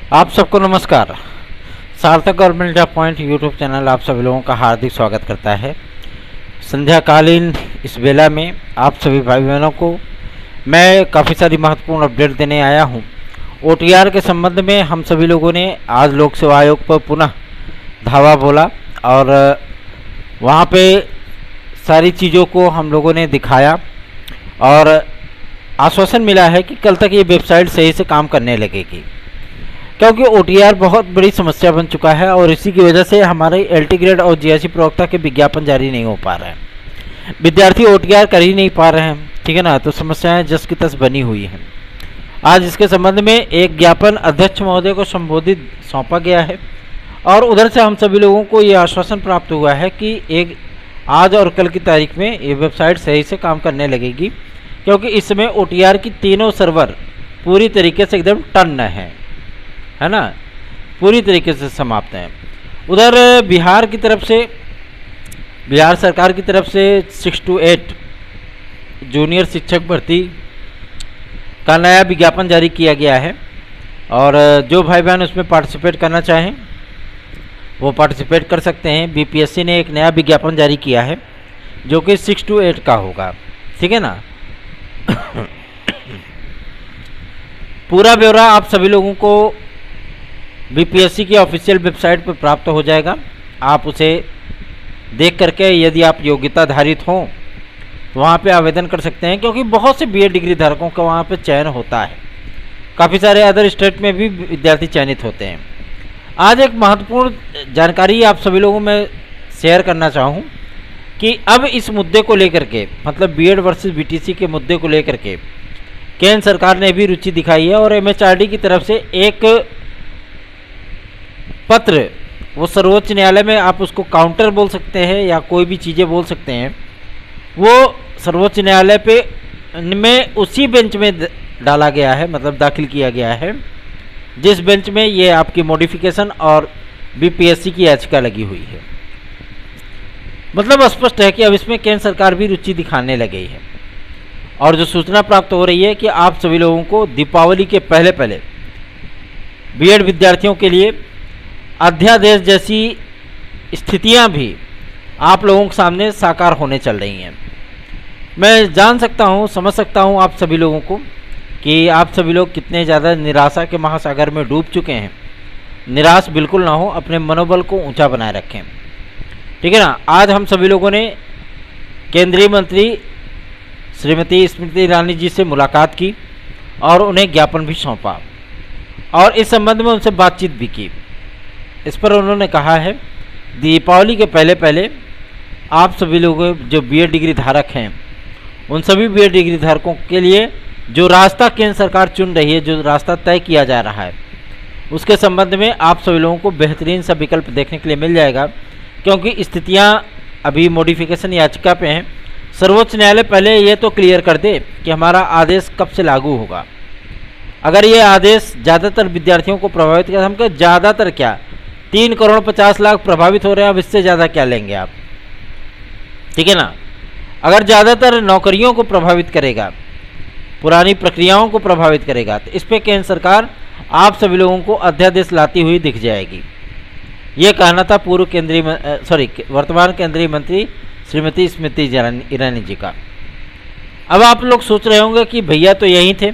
आप सबको नमस्कार। सार्थक government job point YouTube channel आप सभी लोगों का हार्दिक स्वागत करता है। संध्याकालीन इस बेला में आप सभी भाई बहनों को मैं काफ़ी सारी महत्वपूर्ण अपडेट देने आया हूं। ओटीआर के संबंध में हम सभी लोगों ने आज लोक सेवा आयोग पर पुनः धावा बोला और वहां पे सारी चीज़ों को हम लोगों ने दिखाया और आश्वासन मिला है कि कल तक ये वेबसाइट सही से काम करने लगेगी, क्योंकि ओटीआर बहुत बड़ी समस्या बन चुका है और इसी की वजह से हमारे एलटी ग्रेड और जीएससी प्रवक्ता के विज्ञापन जारी नहीं हो पा रहे हैं। विद्यार्थी ओटीआर कर ही नहीं पा रहे हैं, ठीक है ना। तो समस्याएं जस की तस बनी हुई हैं। आज इसके संबंध में एक ज्ञापन अध्यक्ष महोदय को संबोधित सौंपा गया है और उधर से हम सभी लोगों को ये आश्वासन प्राप्त हुआ है कि आज और कल की तारीख में ये वेबसाइट सही से काम करने लगेगी, क्योंकि इस समय ओटीआर की तीनों सर्वर पूरी तरीके से एकदम टन है ना, पूरी तरीके से समाप्त हैं। उधर बिहार की तरफ से, बिहार सरकार की तरफ से 6 to 8 जूनियर शिक्षक भर्ती का नया विज्ञापन जारी किया गया है और जो भाई बहन उसमें पार्टिसिपेट करना चाहें वो पार्टिसिपेट कर सकते हैं। बीपीएससी ने एक नया विज्ञापन जारी किया है जो कि 6 to 8 का होगा, ठीक है ना। पूरा ब्यौरा आप सभी लोगों को बीपीएससी की ऑफिशियल वेबसाइट पर प्राप्त हो जाएगा। आप उसे देख करके यदि आप योग्यताधारित हों तो वहाँ पे आवेदन कर सकते हैं, क्योंकि बहुत से बीए डिग्री धारकों का वहाँ पे चयन होता है। काफ़ी सारे अदर स्टेट में भी विद्यार्थी चयनित होते हैं। आज एक महत्वपूर्ण जानकारी आप सभी लोगों में शेयर करना चाहूँ कि अब इस मुद्दे को लेकर के, मतलब बीएड वर्सेस बीटीसी के मुद्दे को लेकर के केंद्र सरकार ने भी रुचि दिखाई है और एमएचआरडी की तरफ से एक पत्र, वो सर्वोच्च न्यायालय में आप उसको काउंटर बोल सकते हैं या कोई भी चीज़ें बोल सकते हैं, वो सर्वोच्च न्यायालय पे में उसी बेंच में डाला गया है, मतलब दाखिल किया गया है जिस बेंच में ये आपकी मॉडिफिकेशन और बीपीएससी की याचिका लगी हुई है। मतलब स्पष्ट है कि अब इसमें केंद्र सरकार भी रुचि दिखाने लगी है और जो सूचना प्राप्त हो रही है कि आप सभी लोगों को दीपावली के पहले पहले बीएड विद्यार्थियों के लिए अध्यादेश जैसी स्थितियां भी आप लोगों के सामने साकार होने चल रही हैं। मैं जान सकता हूं, समझ सकता हूं आप सभी लोगों को कि आप सभी लोग कितने ज़्यादा निराशा के महासागर में डूब चुके हैं। निराश बिल्कुल ना हो, अपने मनोबल को ऊंचा बनाए रखें, ठीक है ना। आज हम सभी लोगों ने केंद्रीय मंत्री श्रीमती स्मृति ईरानी जी से मुलाकात की और उन्हें ज्ञापन भी सौंपा और इस संबंध में उनसे बातचीत भी की। इस पर उन्होंने कहा है दीपावली के पहले पहले आप सभी लोग जो बीएड डिग्री धारक हैं उन सभी बीएड डिग्री धारकों के लिए जो रास्ता केंद्र सरकार चुन रही है, जो रास्ता तय किया जा रहा है, उसके संबंध में आप सभी लोगों को बेहतरीन सा विकल्प देखने के लिए मिल जाएगा, क्योंकि स्थितियां अभी मॉडिफिकेशन याचिका पे हैं। सर्वोच्च न्यायालय पहले ये तो क्लियर कर दे कि हमारा आदेश कब से लागू होगा। अगर ये आदेश ज़्यादातर विद्यार्थियों को प्रभावित कर, हम क्या ज़्यादातर क्या 3,50,00,000 प्रभावित हो रहे हैं, अब इससे ज़्यादा क्या लेंगे आप, ठीक है ना। अगर ज़्यादातर नौकरियों को प्रभावित करेगा, पुरानी प्रक्रियाओं को प्रभावित करेगा, तो इस पर केंद्र सरकार आप सभी लोगों को अध्यादेश लाती हुई दिख जाएगी। ये कहना था वर्तमान केंद्रीय मंत्री श्रीमती स्मृति ईरानी जी का। अब आप लोग सोच रहे होंगे कि भैया तो यहीं थे,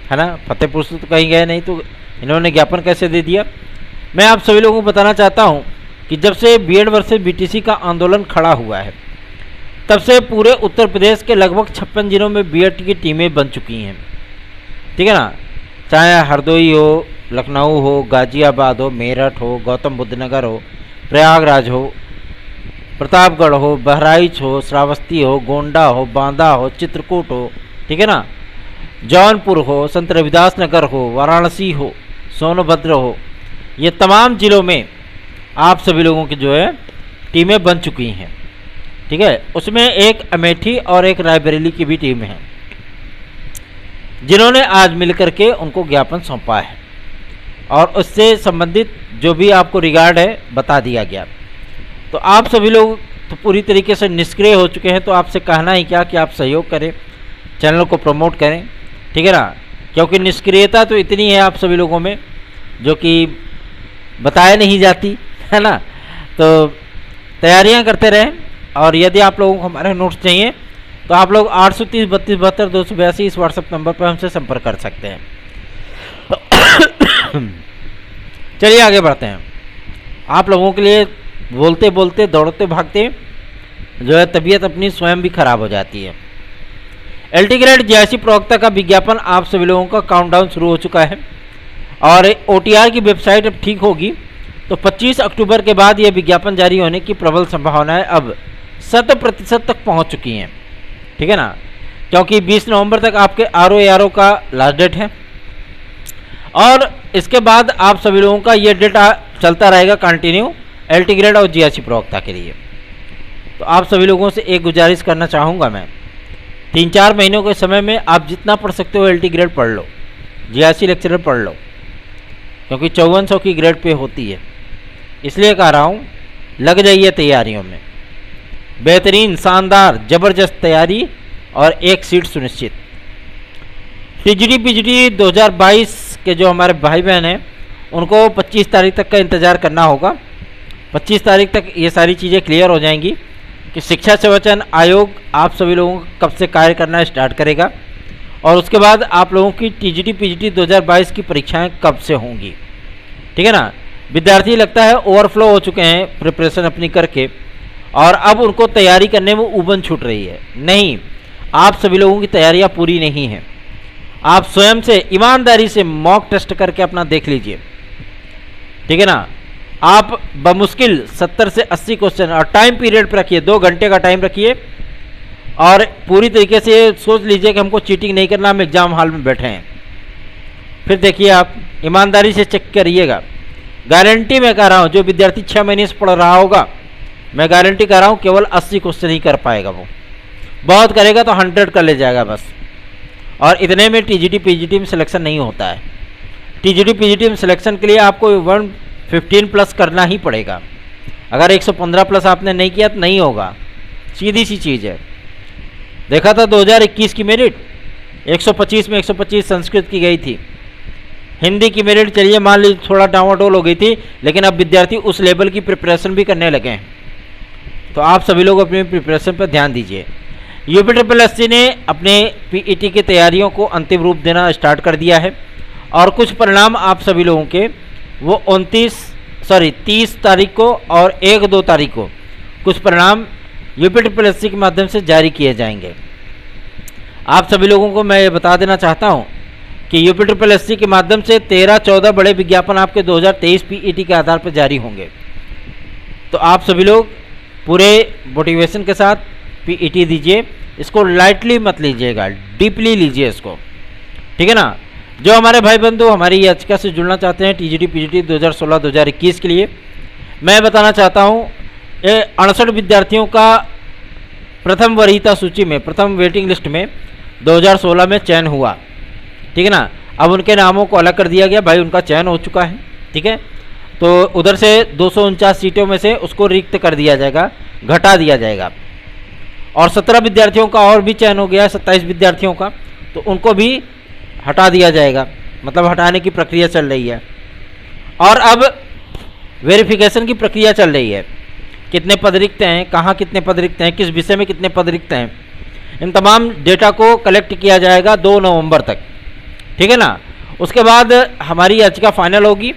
है ना, फतेहपुर से तो कहीं गए नहीं, तो इन्होंने ज्ञापन कैसे दे दिया। मैं आप सभी लोगों को बताना चाहता हूं कि जब से बीएड वर्सेस बीटीसी का आंदोलन खड़ा हुआ है तब से पूरे उत्तर प्रदेश के लगभग 56 जिलों में बीएड की टीमें बन चुकी हैं, ठीक है ना। चाहे हरदोई हो, लखनऊ हो, गाजियाबाद हो, मेरठ हो, गौतम बुद्ध नगर हो, प्रयागराज हो, प्रतापगढ़ हो, बहराइच हो, श्रावस्ती हो, गोंडा हो, बांदा हो, चित्रकूट हो, ठीक है ना, जौनपुर हो, संत रविदास नगर हो, वाराणसी हो, सोनभद्र हो, ये तमाम जिलों में आप सभी लोगों की जो है टीमें बन चुकी हैं, ठीक है। उसमें एक अमेठी और एक रायबरेली की भी टीम है जिन्होंने आज मिलकर के उनको ज्ञापन सौंपा है और उससे संबंधित जो भी आपको रिगार्ड है बता दिया गया। तो आप सभी लोग तो पूरी तरीके से निष्क्रिय हो चुके हैं, तो आपसे कहना ही क्या कि आप सहयोग करें, चैनल को प्रमोट करें, ठीक है ना, क्योंकि निष्क्रियता तो इतनी है आप सभी लोगों में जो कि बताया नहीं जाती, है ना। तो तैयारियां करते रहें, और यदि आप लोगों को हमारे नोट्स चाहिए तो आप लोग 830 32 72 282 इस व्हाट्सएप नंबर पर हमसे संपर्क कर सकते हैं। चलिए आगे बढ़ते हैं। आप लोगों के लिए बोलते बोलते दौड़ते भागते जो है तबीयत अपनी स्वयं भी खराब हो जाती है। एलटी ग्रेड जेआईसी प्रवक्ता का विज्ञापन आप सभी लोगों का काउंटडाउन शुरू हो चुका है, और ओटीआर की वेबसाइट अब ठीक होगी तो 25 अक्टूबर के बाद यह विज्ञापन जारी होने की प्रबल संभावनाएं अब 100% तक पहुंच चुकी हैं, ठीक है ना, क्योंकि 20 नवंबर तक आपके आरओ का लास्ट डेट है, और इसके बाद आप सभी लोगों का ये डेटा चलता रहेगा कंटिन्यू एलटी ग्रेड और जीआईसी प्रवक्ता के लिए। तो आप सभी लोगों से एक गुजारिश करना चाहूँगा मैं, 3-4 महीनों के समय में आप जितना पढ़ सकते हो एलटी ग्रेड पढ़ लो, जीआईसी लेक्चरर पढ़ लो, क्योंकि 5400 की ग्रेड पे होती है। इसलिए कह रहा हूँ लग जाइए तैयारियों में, बेहतरीन शानदार ज़बरदस्त तैयारी और एक सीट सुनिश्चित। टीजीटी पीजीटी 2022 के जो हमारे भाई बहन हैं उनको 25 तारीख तक का इंतज़ार करना होगा। 25 तारीख तक ये सारी चीज़ें क्लियर हो जाएंगी कि शिक्षा सेवाचयन आयोग आप सभी लोगों को कब से कार्य करना स्टार्ट करेगा, और उसके बाद आप लोगों की टीजीटी पीजीटी 2022 की परीक्षाएं कब से होंगी, ठीक है ना। विद्यार्थी लगता है ओवरफ्लो हो चुके हैं प्रिपरेशन अपनी करके, और अब उनको तैयारी करने में ऊबन छूट रही है। नहीं, आप सभी लोगों की तैयारियां पूरी नहीं हैं। आप स्वयं से ईमानदारी से मॉक टेस्ट करके अपना देख लीजिए, ठीक है ना। आप बमुश्किल 70 से 80 क्वेश्चन और टाइम पीरियड पर रखिए, 2 घंटे का टाइम रखिए, और पूरी तरीके से सोच लीजिए कि हमको चीटिंग नहीं करना, हम एग्जाम हॉल में बैठे हैं। फिर देखिए आप ईमानदारी से चेक करिएगा। गारंटी मैं कह रहा हूँ, जो विद्यार्थी 6 महीने से पढ़ रहा होगा, मैं गारंटी कर रहा हूँ केवल 80 क्वेश्चन ही कर पाएगा। वो बहुत करेगा तो 100 कर ले जाएगा बस, और इतने में टीजीटी पीजीटी में सिलेक्शन नहीं होता है। टीजीटी पीजीटी में सिलेक्शन के लिए आपको 115 प्लस करना ही पड़ेगा। अगर 115 प्लस आपने नहीं किया तो नहीं होगा, सीधी सी चीज़ है। देखा था 2021 की मेरिट 125 में 125 संस्कृत की गई थी। हिंदी की मेरिट चलिए मान लीजिए थोड़ा डावाडोल हो गई थी, लेकिन अब विद्यार्थी उस लेवल की प्रिपरेशन भी करने लगे हैं। तो आप सभी लोग अपनी प्रिपरेशन पर ध्यान दीजिए। यूपीएससी ने अपने पीईटी की तैयारियों को अंतिम रूप देना स्टार्ट कर दिया है, और कुछ परिणाम आप सभी लोगों के वो 30 तारीख को और 1-2 तारीख को कुछ परिणाम यूपीएससी के माध्यम से जारी किए जाएंगे। आप सभी लोगों को मैं ये बता देना चाहता हूँ कि यूपीएससी के माध्यम से 13-14 बड़े विज्ञापन आपके 2023 पीईटी के आधार पर जारी होंगे। तो आप सभी लोग पूरे मोटिवेशन के साथ पीईटी दीजिए, इसको लाइटली मत लीजिएगा, डीपली लीजिए इसको, ठीक है ना। जो हमारे भाई बंधु हमारी याचिका से जुड़ना चाहते हैं टीजीटी पीजीटी 2016-2021 के लिए, मैं बताना चाहता हूँ 68 विद्यार्थियों का प्रथम वरीयता सूची में, प्रथम वेटिंग लिस्ट में 2016 में चयन हुआ, ठीक है ना। अब उनके नामों को अलग कर दिया गया, भाई उनका चयन हो चुका है, ठीक है। तो उधर से 249 सीटों में से उसको रिक्त कर दिया जाएगा, घटा दिया जाएगा, और 17 विद्यार्थियों का और भी चयन हो गया, 27 विद्यार्थियों का, तो उनको भी हटा दिया जाएगा, मतलब हटाने की प्रक्रिया चल रही है। और अब वेरिफिकेशन की प्रक्रिया चल रही है, कितने पद रिक्त हैं, कहाँ कितने पद रिक्त हैं, किस विषय में कितने पद रिक्त हैं, इन तमाम डेटा को कलेक्ट किया जाएगा 2 नवंबर तक, ठीक है ना। उसके बाद हमारी याचिका फाइनल होगी।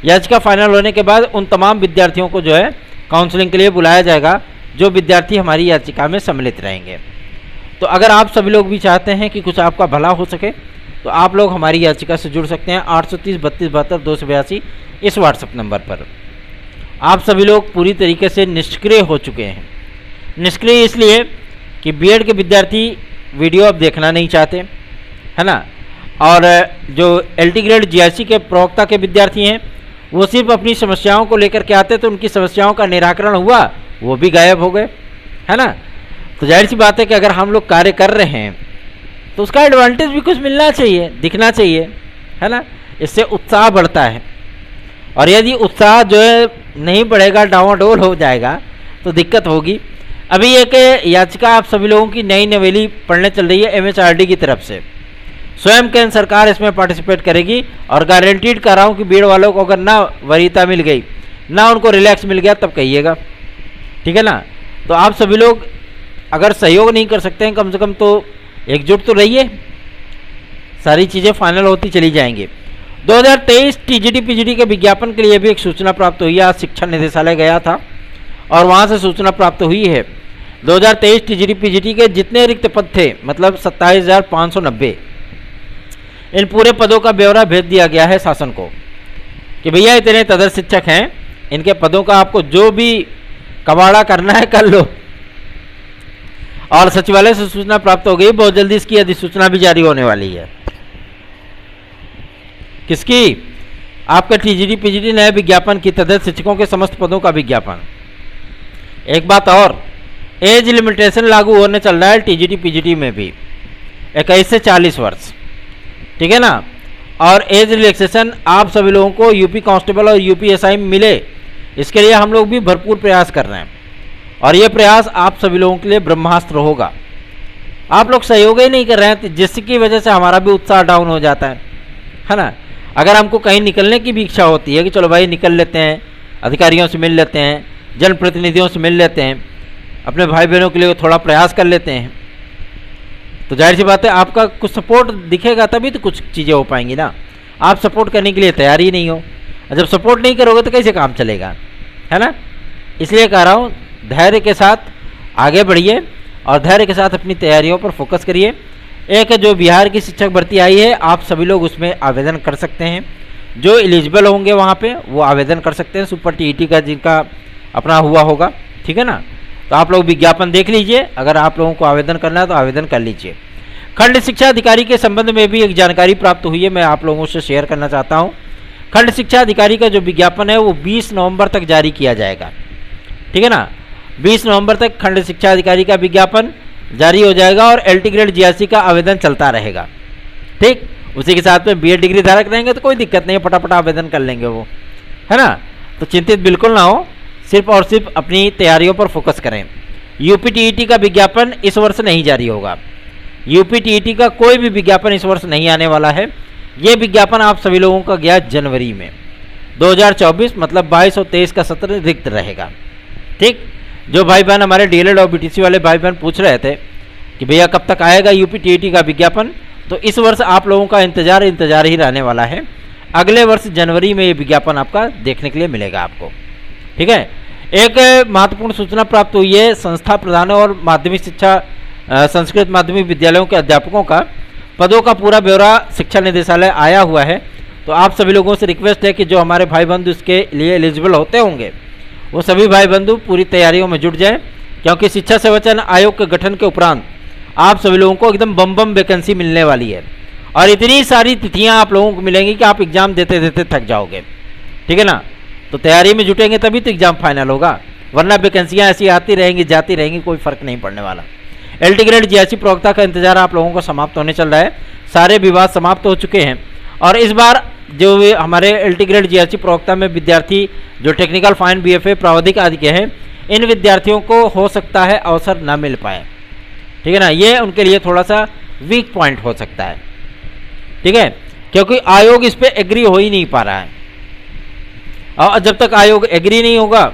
याचिका फाइनल होने के बाद उन तमाम विद्यार्थियों को जो है काउंसलिंग के लिए बुलाया जाएगा, जो विद्यार्थी हमारी याचिका में सम्मिलित रहेंगे। तो अगर आप सभी लोग भी चाहते हैं कि कुछ आपका भला हो सके, तो आप लोग हमारी याचिका से जुड़ सकते हैं 830 32 72 282 इस व्हाट्सएप नंबर पर। आप सभी लोग पूरी तरीके से निष्क्रिय हो चुके हैं। निष्क्रिय इसलिए कि बीएड के विद्यार्थी वीडियो अब देखना नहीं चाहते, है ना, और जो एलटी ग्रेड जीआईसी के प्रवक्ता के विद्यार्थी हैं वो सिर्फ अपनी समस्याओं को लेकर के आते, तो उनकी समस्याओं का निराकरण हुआ, वो भी गायब हो गए, है ना। तो जाहिर सी बात है कि अगर हम लोग कार्य कर रहे हैं तो उसका एडवांटेज भी कुछ मिलना चाहिए, दिखना चाहिए, है ना। इससे उत्साह बढ़ता है, और यदि उत्साह जो है नहीं बढ़ेगा, डावाडोल हो जाएगा, तो दिक्कत होगी। अभी एक याचिका आप सभी लोगों की नई नवेली पढ़ने चल रही है एमएचआरडी की तरफ से, स्वयं केंद्र सरकार इसमें पार्टिसिपेट करेगी और गारंटीड कर रहा हूँ कि बीएड वालों को अगर ना वरीयता मिल गई, ना उनको रिलैक्स मिल गया, तब कहिएगा, ठीक है ना। तो आप सभी लोग अगर सहयोग नहीं कर सकते हैं, कम से कम तो एकजुट तो रहिए, सारी चीज़ें फाइनल होती चली जाएंगी। 2023 टीजीटी पीजीटी के विज्ञापन के लिए भी एक सूचना प्राप्त हुई है। आज शिक्षा निदेशालय गया था और वहाँ से सूचना प्राप्त हुई है 2023 टीजीटी पीजीटी के जितने रिक्त पद थे, मतलब 27,590, इन पूरे पदों का ब्यौरा भेज दिया गया है शासन को कि भैया इतने तदर्थ शिक्षक हैं, इनके पदों का आपको जो भी कबाड़ा करना है कर लो। और सचिवालय से सूचना प्राप्त हो गई, बहुत जल्दी इसकी अधिसूचना भी जारी होने वाली है। किसकी? आपका टीजीटी पीजीटी नए विज्ञापन की, तदर्थ शिक्षकों के समस्त पदों का विज्ञापन। एक बात और, एज लिमिटेशन लागू होने चल रहा है टीजीटी पीजीटी में भी, 21 से 40 वर्ष, ठीक है ना। और एज रिलैक्सेशन आप सभी लोगों को यूपी कांस्टेबल और यूपी एसआई मिले, इसके लिए हम लोग भी भरपूर प्रयास कर रहे हैं और ये प्रयास आप सभी लोगों के लिए ब्रह्मास्त्र होगा। आप लोग सहयोग ही नहीं कर रहे हैं, जिसकी वजह से हमारा भी उत्साह डाउन हो जाता है ना। अगर हमको कहीं निकलने की भी इच्छा होती है कि चलो भाई निकल लेते हैं, अधिकारियों से मिल लेते हैं, जनप्रतिनिधियों से मिल लेते हैं, अपने भाई बहनों के लिए थोड़ा प्रयास कर लेते हैं, तो जाहिर सी बात है आपका कुछ सपोर्ट दिखेगा, तभी तो कुछ चीज़ें हो पाएंगी ना। आप सपोर्ट करने के लिए तैयार ही नहीं हो, जब सपोर्ट नहीं करोगे तो कैसे काम चलेगा, है ना। इसलिए कह रहा हूँ धैर्य के साथ आगे बढ़िए और धैर्य के साथ अपनी तैयारियों पर फोकस करिए। एक जो बिहार की शिक्षक भर्ती आई है, आप सभी लोग उसमें आवेदन कर सकते हैं, जो एलिजिबल होंगे वहाँ पे वो आवेदन कर सकते हैं, सुपर टीईटी का जिनका अपना हुआ होगा, ठीक है ना। तो आप लोग विज्ञापन देख लीजिए, अगर आप लोगों को आवेदन करना है तो आवेदन कर लीजिए। खंड शिक्षा अधिकारी के संबंध में भी एक जानकारी प्राप्त हुई है, मैं आप लोगों से शेयर करना चाहता हूँ। खंड शिक्षा अधिकारी का जो विज्ञापन है वो 20 नवंबर तक जारी किया जाएगा, ठीक है ना। 20 नवंबर तक खंड शिक्षा अधिकारी का विज्ञापन जारी हो जाएगा और एलटी ग्रेड जीआरसी का आवेदन चलता रहेगा, ठीक। उसी के साथ में बीएड डिग्री धारक रहेंगे तो कोई दिक्कत नहीं है, फटाफट आवेदन कर लेंगे वो, है ना। तो चिंतित बिल्कुल ना हो, सिर्फ और सिर्फ अपनी तैयारियों पर फोकस करें। यूपी टीईटी का विज्ञापन इस वर्ष नहीं जारी होगा, यूपी टीईटी का कोई भी विज्ञापन इस वर्ष नहीं आने वाला है। ये विज्ञापन आप सभी लोगों का गया जनवरी में 2024, मतलब 22 और 23 का सत्र रिक्त रहेगा, ठीक। जो भाई बहन हमारे डीएलएड और बीटीसी वाले भाई बहन पूछ रहे थे कि भैया कब तक आएगा यूपी टीईटी का विज्ञापन, तो इस वर्ष आप लोगों का इंतजार ही रहने वाला है। अगले वर्ष जनवरी में ये विज्ञापन आपका देखने के लिए मिलेगा आपको, ठीक है। एक महत्वपूर्ण सूचना प्राप्त हुई है, संस्था प्रधानों और माध्यमिक शिक्षा संस्कृत माध्यमिक विद्यालयों के अध्यापकों का पदों का पूरा ब्यौरा शिक्षा निदेशालय आया हुआ है। तो आप सभी लोगों से रिक्वेस्ट है कि जो हमारे भाई बंधु इसके लिए एलिजिबल होते होंगे वो सभी भाई बंधु पूरी तैयारियों में जुट जाएं, क्योंकि शिक्षा सेवाचयन आयोग के गठन के उपरांत आप सभी लोगों को एकदम बम वैकेंसी मिलने वाली है और इतनी सारी तिथियां आप लोगों को मिलेंगी कि आप एग्जाम देते देते थक जाओगे, ठीक है ना। तो तैयारी में जुटेंगे तभी तो एग्जाम फाइनल होगा, वरना वैकेंसियां ऐसी आती रहेंगी जाती रहेंगी, कोई फर्क नहीं पड़ने वाला। एलटी ग्रेड जीआरसी प्रवक्ता का इंतजार आप लोगों को समाप्त होने चल रहा है, सारे विवाद समाप्त हो चुके हैं और इस बार जो हमारे एलटी ग्रेड जीआरसी प्रवक्ता में विद्यार्थी जो टेक्निकल फाइन बीएफए प्रावधिक आदि के हैं, इन विद्यार्थियों को हो सकता है अवसर ना मिल पाए, ठीक है ना। ये उनके लिए थोड़ा सा वीक पॉइंट हो सकता है, ठीक है, क्योंकि आयोग इस पर एग्री हो ही नहीं पा रहा है और जब तक आयोग एग्री नहीं होगा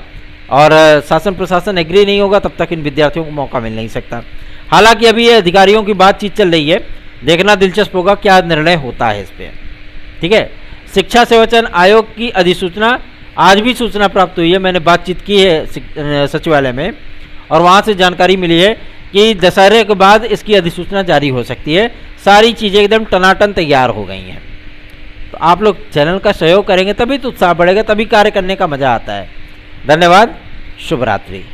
और शासन प्रशासन एग्री नहीं होगा तब तक इन विद्यार्थियों को मौका मिल नहीं सकता। हालांकि अभी ये अधिकारियों की बातचीत चल रही है, देखना दिलचस्प होगा क्या निर्णय होता है इस पर, ठीक है। शिक्षा सेवाचयन आयोग की अधिसूचना आज भी सूचना प्राप्त हुई है, मैंने बातचीत की है सचिवालय में और वहाँ से जानकारी मिली है कि दशहरे के बाद इसकी अधिसूचना जारी हो सकती है। सारी चीज़ें एकदम टनाटन तैयार हो गई हैं। तो आप लोग चैनल का सहयोग करेंगे तभी तो उत्साह बढ़ेगा, तभी कार्य करने का मज़ा आता है। धन्यवाद, शुभ रात्रि।